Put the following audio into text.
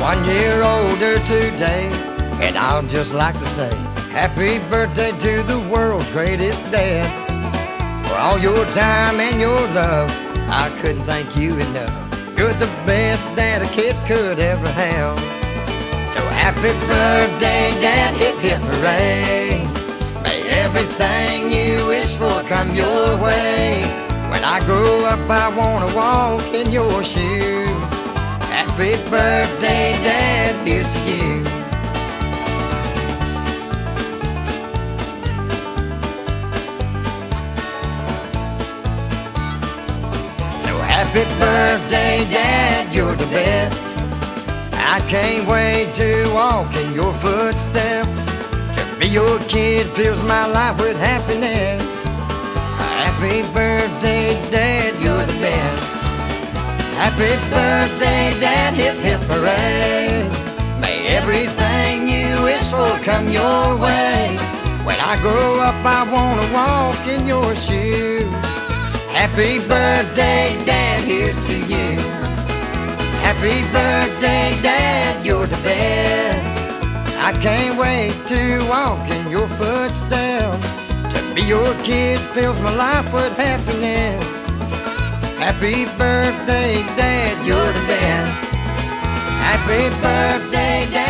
1 year older today, and I'd just like to say happy birthday to the world's greatest dad. For all your time and your love, I couldn't thank you enough. You're the best dad a kid could ever have. So happy birthday, Dad, hip hip hooray. May everything you wish for come your way. When I grow up I wanna walk in your shoes. Happy birthday, Dad, here's to you. Happy birthday, Dad, you're the best. I can't wait to walk in your footsteps. To be your kid fills my life with happiness. Happy birthday, Dad, you're the best. Happy birthday, Dad, hip hip hooray. May everything you wish for come your way. When I grow up I wanna walk in your shoes. Happy birthday, Dad, here's to you. Happy birthday, Dad, you're the best. I can't wait to walk in your footsteps. To be your kid fills my life with happiness. Happy birthday, Dad, you're the best. Happy birthday, Dad.